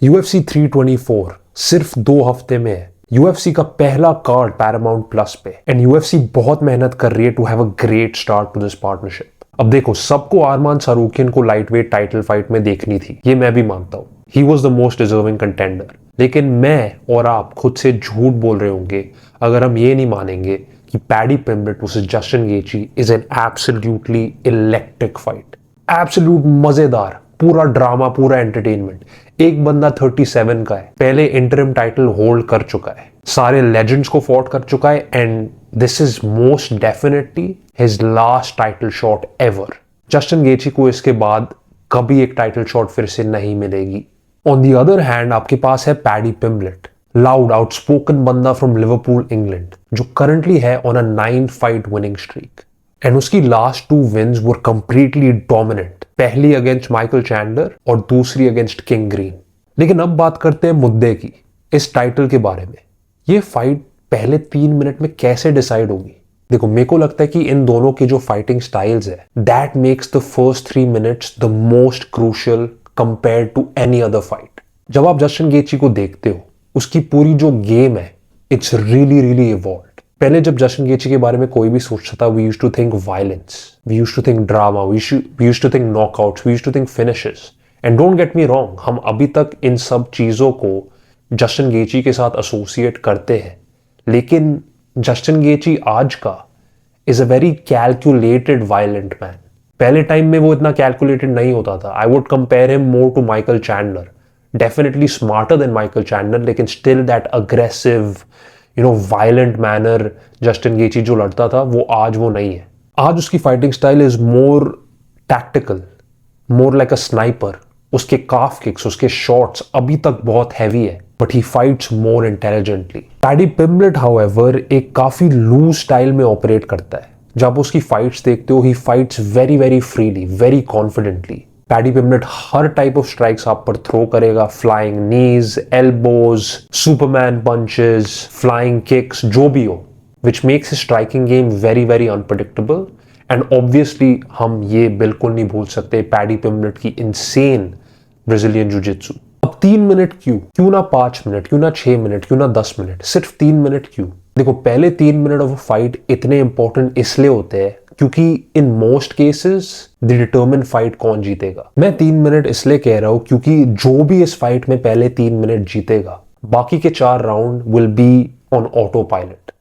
UFC 324 सिर्फ 2 हफ्ते में है। UFC का पहला कार्ड पैरामाउंट प्लस पे एंड UFC बहुत मेहनत कर रही है to have a great start to this partnership. अब देखो, सबको अरमान सारूकियन को लाइटवेट टाइटल फाइट में देखनी थी, ये मैं भी मानता हूँ। He was the most deserving contender. लेकिन मैं और आप खुद से झूठ बोल रहे होंगे अगर हम ये नहीं मानेंगे कि paddy पिम्बलेट versus Justin गेची is an absolutely electric fight. Absolute मजेदार, पूरा ड्रामा, पूरा एंटरटेनमेंट। एक बंदा 37 का है, पहले इंटरिम टाइटल होल्ड कर चुका है, सारे लेजेंड्स को फॉट कर चुका है and this is most definitely his last title shot ever. Justin गेची को इसके बाद कभी एक टाइटल शॉट फिर से नहीं मिलेगी। ऑन द अदर हैंड आपके पास है पैडी पिम्बलेट, लाउड आउटस्पोकन बंदा फ्रॉम लिवरपूल इंग्लैंड, जो करंटली है on a 9 fight winning streak and उसकी last 2 wins were completely dominant, पहली अगेंस्ट माइकल चैंडलर और दूसरी अगेंस्ट किंग ग्रीन। लेकिन अब बात करते हैं मुद्दे की, इस टाइटल के बारे में। ये फाइट पहले 3 मिनट में कैसे डिसाइड होगी? देखो, मेरे को लगता है कि इन दोनों की जो फाइटिंग स्टाइल्स है that makes the first 3 minutes the most crucial compare to any other fight. जब आप जस्टिन गेची को देखते हो, उसकी पूरी जो गेम है इट्स रियली रियली इवॉल्व्ड। पहले जब जस्टिन गेची के बारे में कोई भी सोचता था, we used to think violence, we used to think drama, we used to think knockouts, we used to think finishes. And don't get me wrong, हम अभी तक इन सब चीजों को जस्टिन गेची के साथ एसोसिएट करते हैं, लेकिन जस्टिन गेची आज का is a very calculated violent man. पहले टाइम में वो इतना कैलकुलेटेड नहीं होता था। I would compare him more to Michael Chandler, definitely smarter than Michael Chandler, लेकिन still that aggressive violent manner Justin Gaethje जो लड़ता था वो नहीं है। आज उसकी fighting style is more tactical, more like a sniper. उसके काफ किक्स, उसके शॉट्स अभी तक बहुत हैवी है, but he fights more intelligently. Paddy पिम्बलेट however एक काफी लूज स्टाइल में ऑपरेट करता है। जब उसकी फाइट्स देखते हो, he fights very very freely, very confidently. Paddy Pimblett हर टाइप ऑफ स्ट्राइक्स आप पर थ्रो करेगा, flying knees, elbows, Superman punches, flying kicks, जो भी हो, which makes his striking game very very unpredictable. And obviously हम ये बिल्कुल नहीं भूल सकते पैडी पिम्बलेट की इनसेन ब्राजीलियन जिu-jitsu। अब 3 मिनट क्यों ना 5 मिनट, क्यों ना 6 मिनट, क्यों ना 10 मिनट, सिर्फ 3 मिनट क्यों? देखो, पहले 3 मिनट ऑफ फाइट इतने इंपॉर्टेंट इसलिए होते हैं क्योंकि in most cases the determine fight कौन जीतेगा। मैं 3 मिनट इसलिए कह रहा हूं क्योंकि जो भी इस फाइट में पहले 3 मिनट जीतेगा, बाकी के 4 round will be on auto pilot.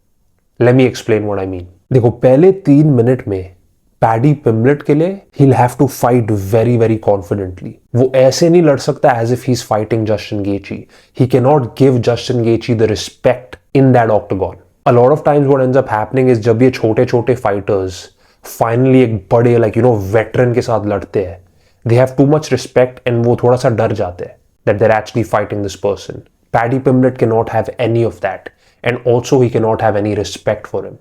Let me explain what I mean. देखो, पहले 3 मिनट में पैडी पिम्बलेट के लिए he'll have to fight very very confidently। वो ऐसे नहीं लड़ सकता as if he's fighting Justin Gaethje। He cannot give Justin Gaethje the respect in that octagon। A lot of times what ends up happening is जब ये छोटे छोटे fighters finally एक बड़े veteran के साथ लड़ते हैं, they have too much respect and वो थोड़ा सा डर जाते हैं that they're actually fighting this person। Paddy Pimblett cannot have any of that and also he cannot have any respect for him।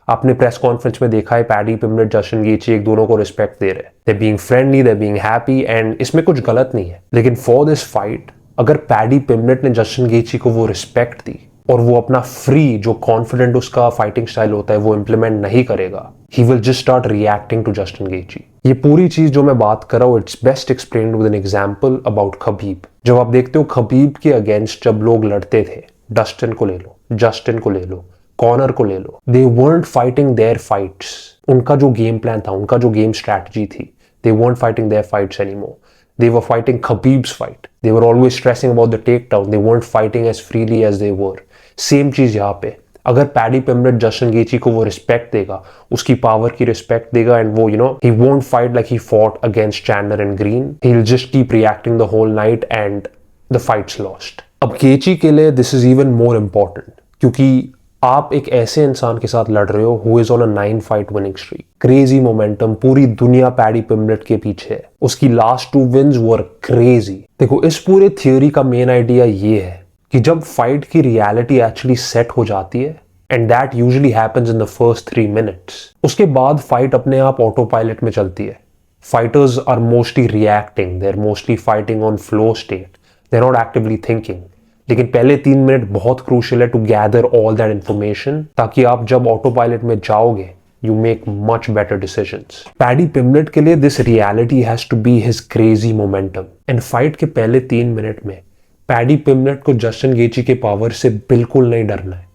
आपने प्रेस कॉन्फ्रेंस में देखा है पैडी पिम्बलेट, जस्टिन गेची एक दोनों को रिस्पेक्ट दे रहे हैं। They being friendly, they being happy and इसमें कुछ गलत नहीं है। लेकिन फॉर दिस फाइट अगर पैडी पिम्बलेट ने जस्टिन गेची को वो रिस्पेक्ट दी और वो अपना फ्री जो कॉन्फिडेंट उसका फाइटिंग स्टाइल होता है वो इंप्लीमेंट नहीं करेगा, he will just start reacting to Justin Gaethje. ये पूरी चीज जो मैं बात कर रहा हूँ it's best explained with an example about Khabib. जब आप देखते हो खबीब के अगेंस्ट जब लोग लड़ते थे, डस्टिन को ले लो, जस्टिन को ले लो, कॉनर को ले लो, दे weren't fighting their fights। उनका जो गेम प्लान था, उनका जो गेम स्ट्रैटेजी थी, they weren't fighting their fights anymore। They were fighting Khabib's fight। They were always stressing about the takedown। They weren't fighting as freely as they were। Same चीज यहाँ पे, अगर paddy पिम्बलेट Justin गेची को वो respect देगा, उसकी power की respect देगा एंड वो he won't fight like he fought against Chandler and Green। He'll just keep reacting the whole night and the fight's lost। अब गेची के लिए this is even more important क्योंकि आप एक ऐसे इंसान के साथ लड़ रहे हो who is on a 9 fight winning streak, crazy momentum, पूरी दुनिया पैडी पिम्बलेट के पीछे है। उसकी लास्ट 2 विन्स वर क्रेजी। देखो, इस पूरे थियोरी का मेन आइडिया ये है कि जब फाइट की रियलिटी एक्चुअली सेट हो जाती है and that usually happens in the first 3 minutes, उसके बाद फाइट अपने आप ऑटो पायलट में चलती है। Fighters are mostly reacting, they are mostly fighting on flow state, they are not actively thinking. लेकिन पहले 3 मिनट बहुत क्रूशियल है to gather all that information, ताकि आप जब ऑटो पायलट में जाओगे you make much better decisions। Paddy पिम्बलेट के लिए this reality has to be his crazy momentum। and fight के पहले 3 मिनट में पैडी पिमलेट को जस्टिन गेची के पावर से बिल्कुल नहीं डरना है,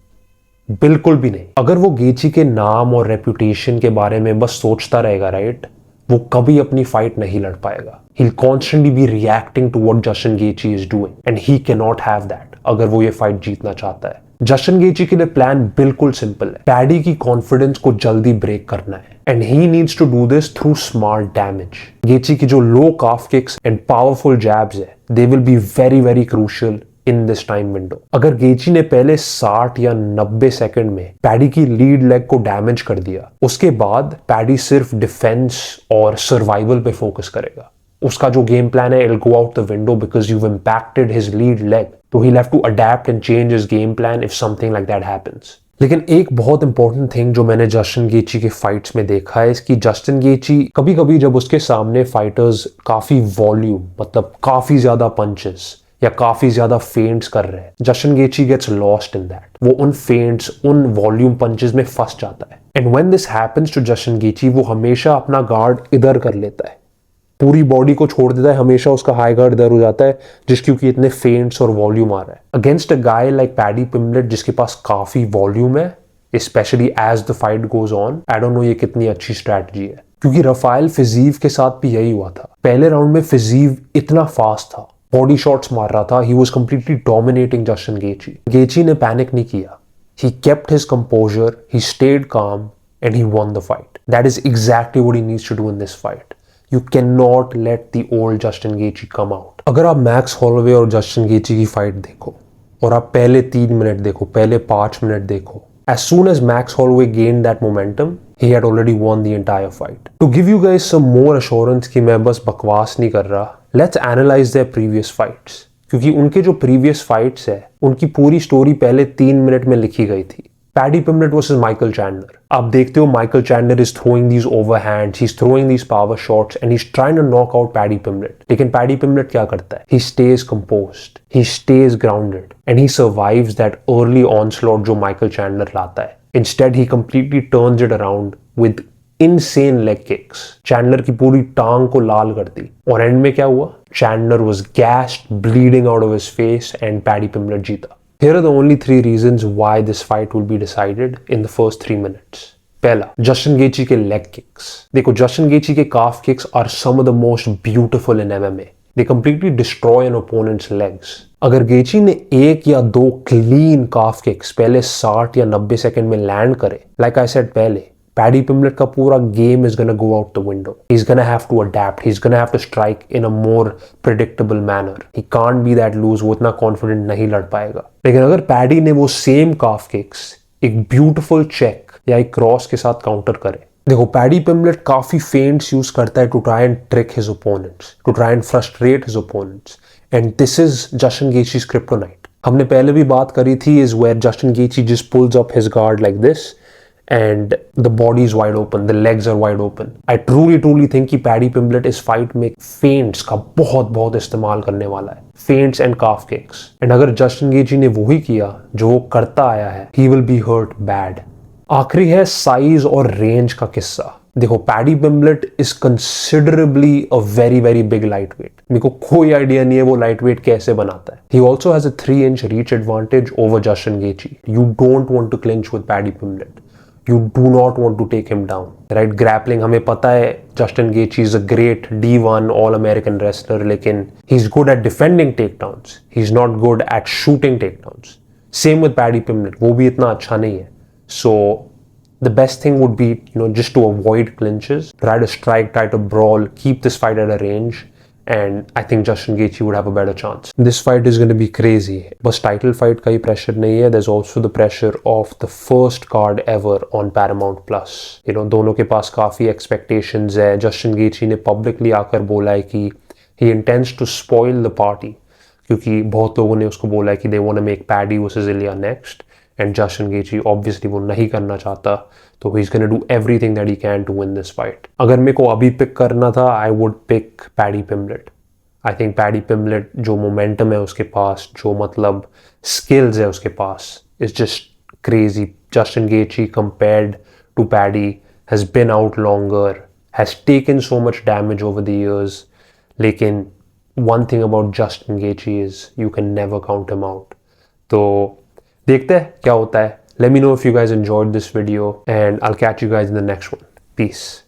बिल्कुल भी नहीं। अगर वो गेची के नाम और रेपुटेशन के बारे में बस सोचता रहेगा, राइट, वो कभी अपनी फाइट नहीं लड़ पाएगा। He'll constantly be reacting to what Justin Gaethje is doing and he cannot have that अगर वो ये फाइट जीतना चाहता है। जस्टिन गेची के लिए प्लान बिल्कुल सिंपल है, पैडी की कॉन्फिडेंस को जल्दी ब्रेक करना है and he needs to do this through smart damage. Gaethje की जो low calf kicks and powerful jabs है, they will be very very crucial in this time window. अगर गेची ने पहले 60 या 90 सेकंड में पैडी की लीड लेग को डैमेज कर दिया, उसके बाद पैडी सिर्फ डिफेंस और सर्वाइवल पे फोकस करेगा। उसका जो गेम प्लान है, it'll go out the window because you've impacted his lead leg. तो he'll have to adapt and change his game plan if something like that happens. लेकिन एक बहुत इंपॉर्टेंट थिंग जो मैंने जस्टिन गेची के fights में देखा है, इसकी जस्टिन गेची कभी कभी जब उसके सामने फाइटर्स काफी वॉल्यूम, मतलब काफी ज्यादा पंचेस या काफी ज्यादा फेंट्स कर रहे हैं, Justin Gaethje gets lost in that. वो उन फेंट्स, उन वॉल्यूम पंचेस में फंस जाता है and when this happens to Justin Gaethje, वो हमेशा अपना गार्ड इधर कर लेता है, पूरी बॉडी को छोड़ देता है, हमेशा उसका हाई गार्ड इधर हो जाता है जिस क्योंकि इतने फेंट्स और वॉल्यूम आ रहा है। Against a guy like Paddy Pimblett जिसके पास काफी वॉल्यूम है, especially as the fight goes on, I don't know ये कितनी अच्छी स्ट्रैटेजी है, क्योंकि रफाइल फिजीव के साथ भी यही हुआ था। पहले राउंड में फिजीव इतना फास्ट था, बॉडी शॉट्स मार रहा था, he was completely dominating Justin Gaethje. Gaethje ने पैनिक नहीं किया, he kept his composure, he stayed calm and he won the fight. That is exactly what he needs to do in this fight. You cannot let the old Justin Gaethje come out. अगर आप max Holloway और Justin गेची की fight देखो और आप पहले 3 minute देखो, पहले 5 मिनट देखो, as soon as Max Holloway gained that momentum, he had already won the entire fight. To give you guys some more assurance कि मैं बस बकवास नहीं कर रहा, let's analyze their previous fights. क्योंकि उनके जो previous fights है, उनकी पूरी स्टोरी पहले 3 मिनट में लिखी गई थी। Paddy Pimblett versus Michael Chandler, आप देखते हो Michael Chandler is throwing these overhands, he is throwing these power shots and he is trying to knock out Paddy Pimblett. लेकिन पैडी पिमलेट क्या करता है? He stays composed, he stays grounded and he survives that early onslaught जो Michael Chandler लाता है। Instead he completely turns it around with insane leg kicks. Chandler की पूरी टांग को लाल कर दी और एंड में क्या हुआ? Chandler was gassed, bleeding out of his face and paddy Pimblett जीता। Here are the only 3 reasons why this fight will be decided in the first 3 minutes. पहला, जस्टिन गेची के लेग किक्स। देखो, Justin Gaethje के calf kicks are some of the most beautiful in MMA. They completely destroy an opponent's legs. अगर Gaethje ने 1 या 2 clean काफ kicks पहले 60 या 90 second में लैंड करे, like I said पहले, पैडी पिमलेट का पूरा game is gonna go out the window. He's gonna have to adapt. He's gonna have to strike in a more predictable manner. He can't be that loose. वो इतना confident नहीं लड़ पाएगा। लेकिन अगर पैडी ने वो सेम काफ किक्स एक ब्यूटीफुल चेक या एक क्रॉस के साथ काउंटर करे, देखो पैडी पिमलेट काफी फेंट्स यूज करता है to try and trick his opponents, to try and frustrate his opponents, and this is Justin Gaethje's kryptonite. हमने पहले भी बात करी थी, is where Justin Gaethje just pulls up his guard like this and the body is wide open, the legs are wide open. I truly think कि paddy Pimblett इस fight में फेंट्स का बहुत इस्तेमाल करने वाला है, फेंट्स एंड काफ किक्स। एंड अगर जस्टिन गेची ने वही किया जो वो करता आया है, he will be hurt bad. आखिरी है साइज और रेंज का किस्सा। देखो, paddy Pimblett is considerably a very big light weight. मेरे को कोई आइडिया नहीं है वो लाइट वेट कैसे बनाता है। He also has a 3-inch reach advantage over Justin Gaethje. You don't want to clinch with paddy Pimblett. You do not want to take him down, right? Grappling, हमें पता है Justin Gaethje is a great D1 All-American wrestler, लेकिन he's good at defending takedowns. He's not good at shooting takedowns. Same with Paddy Pimblett, वो भी इतना अच्छा नहीं है. So the best thing would be, just to avoid clinches, try to strike, try to brawl, keep this fight at a range. And I think Justin Gaethje would have a better chance. This fight is going to be crazy. बस title fight का ही pressure नहीं है. There's also the pressure of the first card ever on Paramount Plus. दोनों के पास काफी expectations है. Justin Gaethje ने publicly आकर बोला है कि he intends to spoil the party. क्योंकि बहुत लोगों ने उसको बोला है कि they want to make Paddy versus Ilya next. And Justin Gaethje obviously वो नहीं करना चाहता, तो he's gonna do everything that he can to win this fight. अगर मेरे को अभी पिक करना था, I would pick Paddy Pimblett. I think Paddy Pimblett जो momentum है उसके पास, जो मतलब skills है उसके पास, is just crazy. Justin Gaethje compared to Paddy has been out longer, has taken so much damage over the years, लेकिन one thing about Justin Gaethje is you can never count him out. तो देखते हैं क्या होता है. Let me know if you guys enjoyed this video and I'll catch you guys in the next one. Peace.